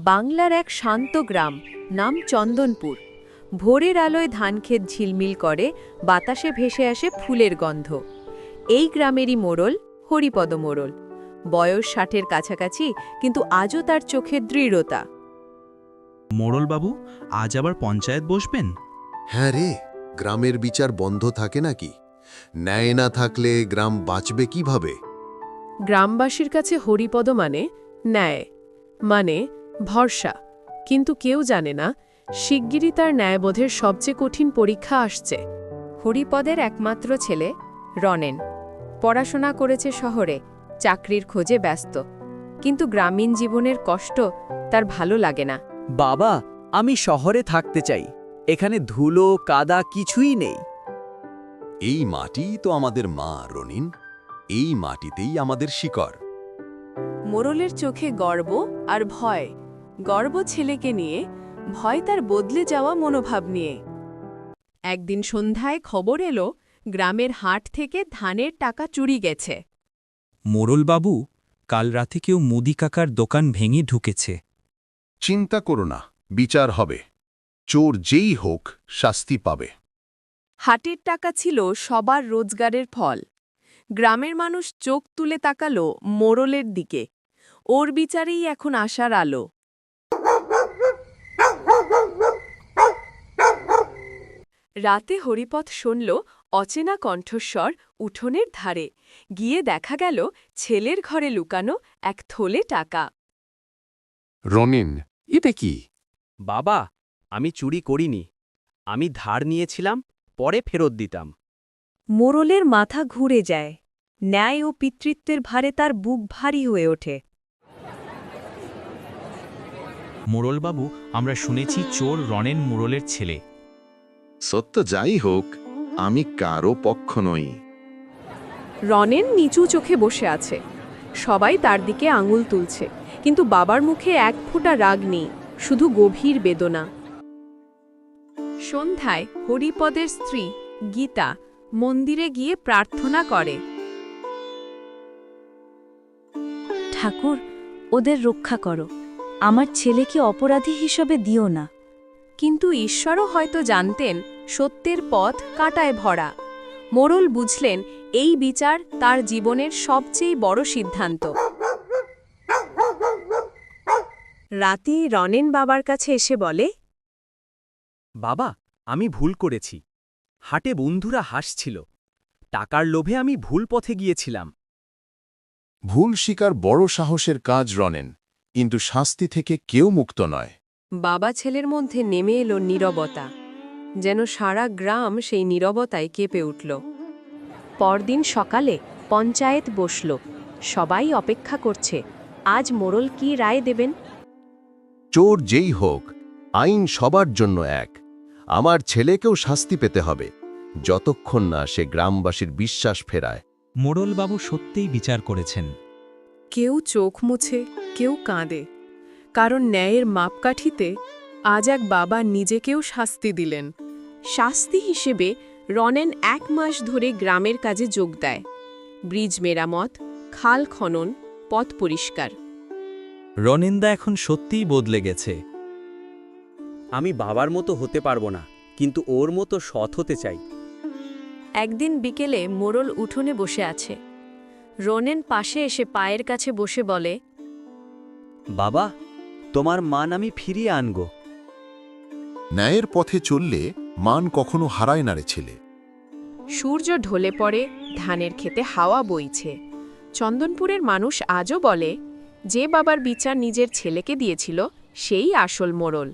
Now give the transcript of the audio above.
বাংলার এক শান্ত গ্রাম, নাম চন্দনপুর। ভোরের আলোয় ধানক্ষেত ঝিলমিল করে, বাতাসে ভেসে আসে ফুলের গন্ধ। এই গ্রামেরই মোড়ল হরিপদ মোড়ল। বয়স 60-এর কাছাকাছি, কিন্তু আজও তার চোখে দৃঢ়তা। মোড়লবাবু, আজ আবার পঞ্চায়েত বসবেন? হ্যাঁ রে, গ্রামের বিচার বন্ধ থাকে নাকি? ন্যায় না থাকলে গ্রাম বাঁচবে কিভাবে? গ্রামবাসীর কাছে হরিপদ মানে ন্যায়, মানে ভরসা। কিন্তু কেউ জানে না, শিগগিরই তার ন্যায়বোধের সবচেয়ে কঠিন পরীক্ষা আসছে। হরিপদের একমাত্র ছেলে রনেন পড়াশোনা করেছে শহরে, চাকরির খোঁজে ব্যস্ত। কিন্তু গ্রামীণ জীবনের কষ্ট তার ভালো লাগে না। বাবা, আমি শহরে থাকতে চাই। এখানে ধুলো কাদা কিছুই নেই। এই মাটিই তো আমাদের মা, রনিন। এই মাটিতেই আমাদের শিকড়। মোড়লের চোখে গর্ব আর ভয়। গর্ব ছেলেকে নিয়ে, ভয় তার বদলে যাওয়া মনোভাব নিয়ে। একদিন সন্ধ্যায় খবর এলো, গ্রামের হাট থেকে ধানের টাকা চুরি গেছে। মোড়লবাবু, কাল রাতে কেউ মুদি কাকার দোকান ভেঙে ঢুকেছে। চিন্তা করো না, বিচার হবে। চোর যেই হোক, শাস্তি পাবে। হাটের টাকা ছিল সবার রোজগারের ফল। গ্রামের মানুষ চোখ তুলে তাকালো মোড়লের দিকে। ওর বিচারেই এখন আশার আলো। রাতে হরিপদ শুনল অচেনা কণ্ঠস্বর উঠোনের ধারে। গিয়ে দেখা গেল ছেলের ঘরে লুকানো এক থলে টাকা। রনিন, এটা কি? বাবা, আমি চুরি করিনি। আমি ধার নিয়েছিলাম, পরে ফেরত দিতাম। মোড়লের মাথা ঘুরে যায়। ন্যায় ও পিতৃত্বের ভারে তার বুক ভারী হয়ে ওঠে। মোড়লবাবু, আমরা শুনেছি চোর রনেন মোড়লের ছেলে। সত্য যাই হোক, আমি কারো পক্ষ নই। রনেন নিচু চোখে বসে আছে। সবাই তার দিকে আঙুল তুলছে, কিন্তু বাবার মুখে এক ফোঁটা রাগ নেই, শুধু গভীর বেদনা। সন্ধ্যায় হরিপদের স্ত্রী গীতা মন্দিরে গিয়ে প্রার্থনা করে। ঠাকুর, ওদের রক্ষা করো। আমার ছেলেকে অপরাধী হিসেবে দিও না। কিন্তু ঈশ্বরও হয়তো জানতেন সত্যের পথ কাঁটায় ভরা। মোড়ল বুঝলেন এই বিচার তার জীবনের সবচেয়ে বড় সিদ্ধান্ত। রাতে রনেন বাবার কাছে এসে বলে, বাবা, আমি ভুল করেছি। হাটে বন্ধুরা হাসছিল। টাকার লোভে আমি ভুল পথে গিয়েছিলাম। ভুল স্বীকার বড় সাহসের কাজ, রনেন, কিন্তু শাস্তি থেকে কেউ মুক্ত নয়। বাবা ছেলের মধ্যে নেমে এলো নীরবতা, যেন সারা গ্রাম সেই নীরবতায় কেঁপে উঠল। পরদিন সকালে পঞ্চায়েত বসল। সবাই অপেক্ষা করছে, আজ মোড়ল কি রায় দেবেন। চোর যেই হোক, আইন সবার জন্য এক। আমার ছেলেকেও শাস্তি পেতে হবে, যতক্ষণ না সে গ্রামবাসীর বিশ্বাস ফেরায়। মোড়লবাবু সত্যিই বিচার করেছেন। কেউ চোখ মুছে, কেউ কাঁদে, কারণ ন্যায়ের মাপকাঠিতে আজ এক বাবা নিজেকেও শাস্তি দিলেন। শাস্তি হিসেবে রনেন 1 মাস ধরে গ্রামের কাজে যোগ দেয়। ব্রিজ মেরামত, খাল খনন, পথ পরিষ্কার। রনেনদা এখন সত্যিই বদলে গেছে। আমি বাবার মতো হতে পারবো না, কিন্তু ওর মতো সৎ হতে চাই। একদিন বিকেলে মোড়ল উঠোনে বসে আছে। রনেন পাশে এসে পায়ের কাছে বসে বলে, বাবা, তোমার মান আমি ফিরিয়ে আনব। ন্যায়ের পথে চললে মান কখনো হারায় না রে ছেলে। সূর্য ঢলে পড়ে, ধানের খেতে হাওয়া বইছে। চন্দনপুরের মানুষ আজও বলে, যে বাবার বিচার নিজের ছেলেকে দিয়েছিল সেই আসল মোড়ল।